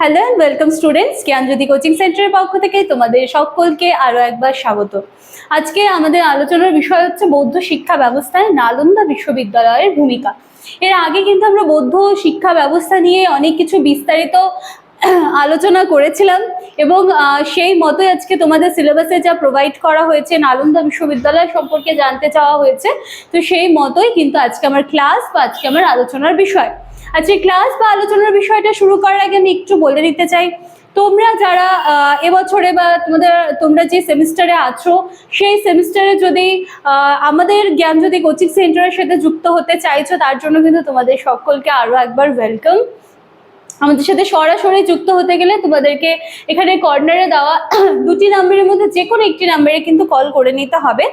Hello and welcome students, Gyanjyoti coaching সেন্টারের পক্ষ থেকে তোমাদের সকলকে আরও একবার স্বাগত। আজকে আমাদের আলোচনার বিষয় হচ্ছে বৌদ্ধ শিক্ষা ব্যবস্থায় নালন্দা বিশ্ববিদ্যালয়ের ভূমিকা। এর আগে কিন্তু আমরা বৌদ্ধ শিক্ষা ব্যবস্থা নিয়ে অনেক কিছু বিস্তারিত আলোচনা করেছিলাম এবং সেই মতোই আজকে তোমাদের সিলেবাসে যা প্রোভাইড করা হয়েছে নালন্দা বিশ্ববিদ্যালয় সম্পর্কে জানতে চাওয়া হয়েছে, তো সেই মতোই কিন্তু আজকে আমার ক্লাস বা আজকে আমার আলোচনার বিষয়। আজকে ক্লাস বা আলোচনার বিষয়টা শুরু করার আগে আমি একটু বলে দিতে চাই, তোমরা যারা এবছরে বা তোমরা যে সেমিস্টারে আছো সেই সেমিস্টারে যদি আমাদের জ্ঞানজ্যোতি কোচিং সেন্টারের সাথে যুক্ত হতে চাইছো, তার জন্য কিন্তু তোমাদের সকলকে আরো একবার ওয়েলকাম। আমাদের সাথে সরাসরি যুক্ত হতে গেলে তোমাদেরকে এখানে কর্নারে দেওয়া দুটি নাম্বারের মধ্যে যে কোনো একটি নাম্বারে কিন্তু কল করে নিতে হবে।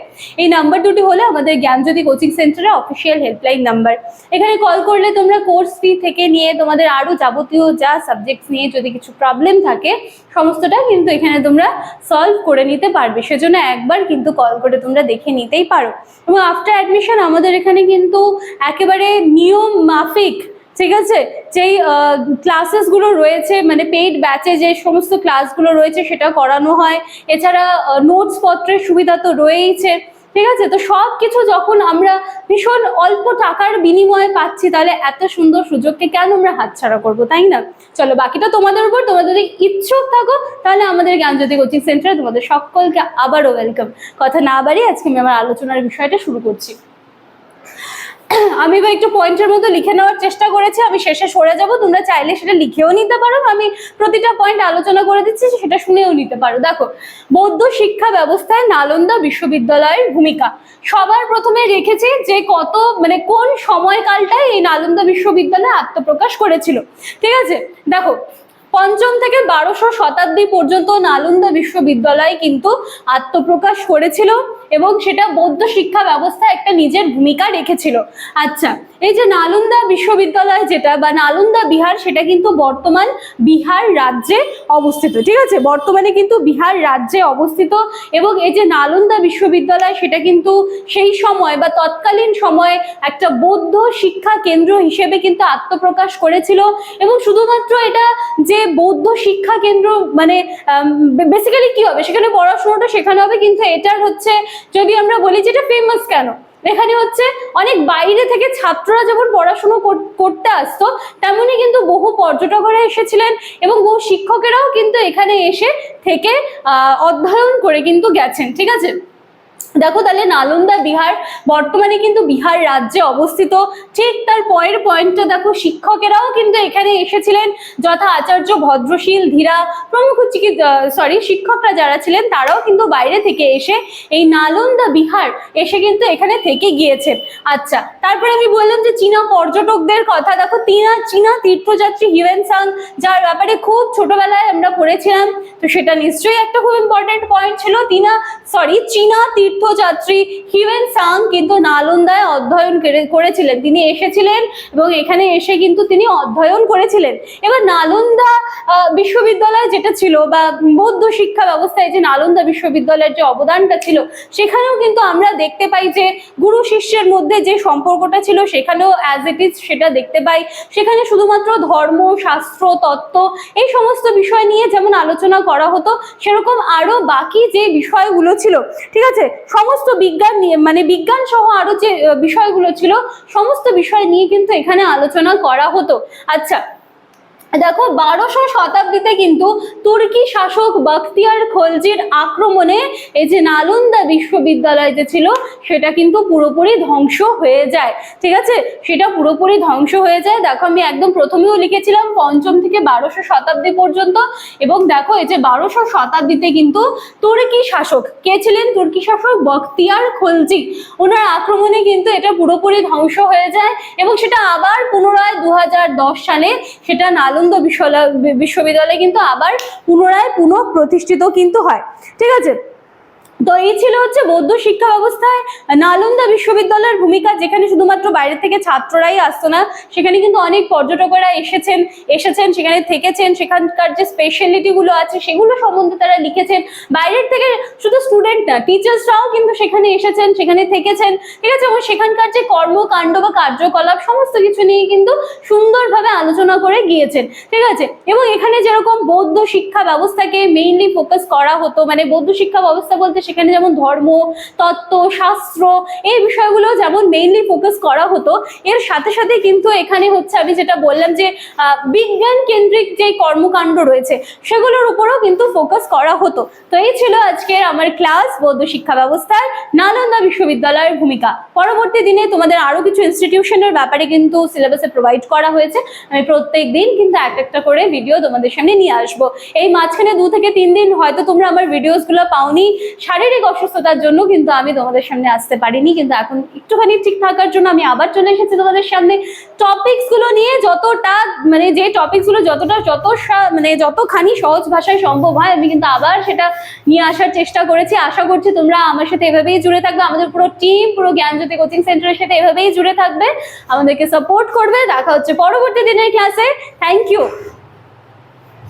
এই নাম্বার দুটি হলো আমাদের জ্ঞানজ্যোতি কোচিং সেন্টারের অফিসিয়াল হেল্পলাইন নাম্বার। এখানে কল করলে তোমরা কোর্স ফি থেকে নিয়ে তোমাদের আরও যাবতীয় যা সাবজেক্টস নিয়ে যদি কিছু প্রবলেম থাকে সমস্তটা কিন্তু এখানে তোমরা সলভ করে নিতে পারবে। সেজন্য একবার কিন্তু কল করে তোমরা দেখে নিতেই পারো। এবং আফটার অ্যাডমিশন আমাদের এখানে কিন্তু একেবারে নিয়ম মাফিক, ঠিক আছে, যেই ক্লাসেসগুলো রয়েছে মানে পেইড ব্যাচে যে সমস্ত ক্লাসগুলো রয়েছে সেটা করানো হয়। এছাড়া নোটস পত্রের সুবিধা তো রয়েইছে, ঠিক আছে। তো সব কিছু যখন আমরা ভীষণ অল্প টাকার বিনিময়ে পাচ্ছি, তাহলে এত সুন্দর সুযোগকে কেন আমরা হাতছাড়া করবো, তাই না? চলো, বাকিটা তোমাদের উপর। তোমরা যদি ইচ্ছুক থাকো তাহলে আমাদের জ্ঞানজ্যোতি কোচিং সেন্টারে তোমাদের সকলকে আবারও ওয়েলকাম। কথা না বাড়িয়ে আজকে আমি আমার আলোচনার বিষয়টা শুরু করছি। আমি বা একটু পয়েন্টের মতো লিখে নেওয়ার চেষ্টা করেছি, আমি শেষে সরে যাব, তোমরা চাইলে সেটা লিখেও নিতে পারো, আমি প্রতিটা পয়েন্ট আলোচনা করে দিচ্ছি, সেটা শুনেও নিতে পারো। দেখো, বৌদ্ধ শিক্ষা ব্যবস্থায় নালন্দা বিশ্ববিদ্যালয়ের ভূমিকা সবার প্রথমে রেখেছি যে কোন সময়কালটায় এই নালন্দা বিশ্ববিদ্যালয় আত্মপ্রকাশ করেছিল, ঠিক আছে। দেখো, 5ম থেকে 12শো শতাব্দী পর্যন্ত নালন্দা বিশ্ববিদ্যালয় কিন্তু আত্মপ্রকাশ করেছিল এবং সেটা বৌদ্ধ শিক্ষা ব্যবস্থায় একটা নিজের ভূমিকা রেখেছিল। আচ্ছা, এই যে নালন্দা বিশ্ববিদ্যালয় যেটা বা নালন্দা বিহার, সেটা কিন্তু বর্তমান বিহার রাজ্যে অবস্থিত, ঠিক আছে। বর্তমানে কিন্তু বিহার রাজ্যে অবস্থিত এবং এই যে নালন্দা বিশ্ববিদ্যালয় সেটা কিন্তু সেই সময় বা তৎকালীন সময়ে একটা বৌদ্ধ শিক্ষা কেন্দ্র হিসেবে কিন্তু আত্মপ্রকাশ করেছিল। এবং শুধুমাত্র এটা যে বৌদ্ধ শিক্ষা কেন্দ্র মানে বেসিক্যালি কি হবে, সেখানে পড়াশোনাটা শেখানো হবে, কিন্তু এটার হচ্ছে যদি আমরা বলি যে এটা ফেমাস কেন, এখানে হচ্ছে অনেক বাইরে থেকে ছাত্ররা যেমন পড়াশুনো করতে আসতো, তেমনি কিন্তু বহু পর্যটকরা এসেছিলেন এবং বহু শিক্ষকেরাও কিন্তু এখানে এসে থেকে অধ্যয়ন করে কিন্তু গেছেন, ঠিক আছে। দেখো, তাহলে নালন্দা বিহার বর্তমানে কিন্তু বিহার রাজ্যে অবস্থিত। ঠিক তার পরের পয়েন্টটা দেখো, শিক্ষকেরাও কিন্তু এখানে এসেছিলেন, যথা আচার্য ভদ্রশীল ধীরা প্রমুখ শিক্ষকরা যারা ছিলেন তারাও কিন্তু বাইরে থেকে এসে এই নালন্দা বিহার এসে কিন্তু এখানে থেকে গিয়েছেন। আচ্ছা, তারপরে আমি বললাম যে চীনা পর্যটকদের কথা। দেখো, চীনা তীর্থযাত্রী হিউয়েন সাং, যার ব্যাপারে খুব ছোটবেলায় আমরা পড়েছিলাম, তো সেটা নিশ্চয়ই একটা খুব ইম্পর্টেন্ট পয়েন্ট ছিল। চীনা তীর্থযাত্রী হিউয়েন সাং কিন্তু নালন্দায় অধ্যয়ন করেছিলেন, তিনি এসেছিলেন এবং এখানে এসে কিন্তু তিনি অধ্যয়ন করেছিলেন। এবার নালন্দা বিশ্ববিদ্যালয় যেটা ছিল বা বৌদ্ধ শিক্ষা ব্যবস্থায় যে নালন্দা বিশ্ববিদ্যালয়ের যে অবদানটা ছিল, সেখানেও কিন্তু আমরা দেখতে পাই যে গুরু শিষ্যের মধ্যে যে সম্পর্কটা ছিল সেখানেও অ্যাজ ইট ইজ সেটা দেখতে পাই। সেখানে শুধুমাত্র ধর্ম, শাস্ত্র, তত্ত্ব এই সমস্ত বিষয় নিয়ে যেমন আলোচনা করা হতো, সেরকম আরো বাকি যে বিষয়গুলো ছিল, ঠিক আছে, সমস্ত বিজ্ঞান নিয়ে মানে বিজ্ঞান সহ আরো যে বিষয়গুলো ছিল সমস্ত বিষয় নিয়ে কিন্তু এখানে আলোচনা করা হতো। আচ্ছা, দেখো, 12শো শতাব্দীতে কিন্তু তুর্কি শাসক বখতিয়ার খলজির আক্রমণে এই যে নালন্দা বিশ্ববিদ্যালয় যে ছিল সেটা কিন্তু পুরোপুরি ধ্বংস হয়ে যায়, ঠিক আছে, সেটা পুরোপুরি ধ্বংস হয়ে যায়। দেখো, আমি একদম প্রথমেও লিখেছিলাম 5ম থেকে 12শো শতাব্দী পর্যন্ত। এবং দেখো, এই যে 12শো শতাব্দীতে কিন্তু তুর্কি শাসক কে ছিলেন, তুর্কি শাসক বখতিয়ার খলজি, ওনার আক্রমণে কিন্তু এটা পুরোপুরি ধ্বংস হয়ে যায় এবং সেটা আবার পুনরায় 2010 সালে সেটা নালন্দা বিশ্ববিদ্যালয় কিন্তু আবার পুনরায় পুনঃপ্রতিষ্ঠিত কিন্তু হয়, ঠিক আছে। তো এই ছিল হচ্ছে বৌদ্ধ শিক্ষা ব্যবস্থায় নালন্দা বিশ্ববিদ্যালয়ের ভূমিকা, যেখানে শুধুমাত্র বাইরে থেকে ছাত্ররাই আসতো না, সেখানে কিন্তু অনেক পর্যটকেরা এসেছেন সেখানে থেকেছেন, সেখানকার যে স্পেশালিটি গুলো আছে সেগুলো সম্বন্ধে তারা লিখেছেন। বাইরের থেকে শুধু স্টুডেন্ট না, টিচার্সরাও কিন্তু সেখানে এসেছেন, সেখানে থেকেছেন, ঠিক আছে, এবং সেখানকার যে কর্মকাণ্ড বা কার্যকলাপ সমস্ত কিছু নিয়ে কিন্তু সুন্দরভাবে আলোচনা করে গিয়েছেন, ঠিক আছে। এবং এখানে যেরকম বৌদ্ধ শিক্ষা ব্যবস্থাকে মেইনলি ফোকাস করা হতো, মানে বৌদ্ধ শিক্ষা ব্যবস্থা বলতে সেখানে যেমন ধর্ম, তত্ত্ব, শাস্ত্র এই বিষয়গুলো যেমন মেইনলি ফোকাস করা হতো, এর সাথে সাথে কিন্তু এখানে হচ্ছে আমি যেটা বললাম যে বিজ্ঞান কেন্দ্রিক যে কর্মকাণ্ড রয়েছে সেগুলোর উপরেও কিন্তু ফোকাস করা হতো। তো এই ছিল আজকের আমার ক্লাস, বৌদ্ধ শিক্ষা ব্যবস্থার নালন্দা বিশ্ববিদ্যালয়ের ভূমিকা। পরবর্তী দিনে তোমাদের আরো কিছু ইনস্টিটিউশনের ব্যাপারে কিন্তু সিলেবাসে প্রোভাইড করা হয়েছে, আমি প্রত্যেক দিন কিন্তু একটা করে ভিডিও তোমাদের সামনে নিয়ে আসবো। এই মাঝখানে 2 থেকে 3 দিন হয়তো তোমরা আমার ভিডিওস গুলো পাওনি, শারীরিক অসুস্থতার জন্য কিন্তু আমি তোমাদের সামনে আসতে পারিনি, কিন্তু এখন একটুখানি ঠিক থাকার জন্য আমি আবার চলে এসেছি তোমাদের সামনে টপিকস গুলো নিয়ে। যতটা মানে যে টপিকস গুলো যতখানি সহজ ভাষায় সম্ভব হয় আমি কিন্তু আবার সেটা নিয়ে আসার চেষ্টা করেছি। আশা করছি তোমরা আমার সাথে এভাবেই জুড়ে থাকবে, আমাদের পুরো টিম, পুরো জ্ঞানজ্যোতি কোচিং সেন্টারের সাথে এভাবেই জুড়ে থাকবে, আমাদেরকে সাপোর্ট করবে। দেখা হচ্ছে পরবর্তী দিনের ক্লাসে। Thank you.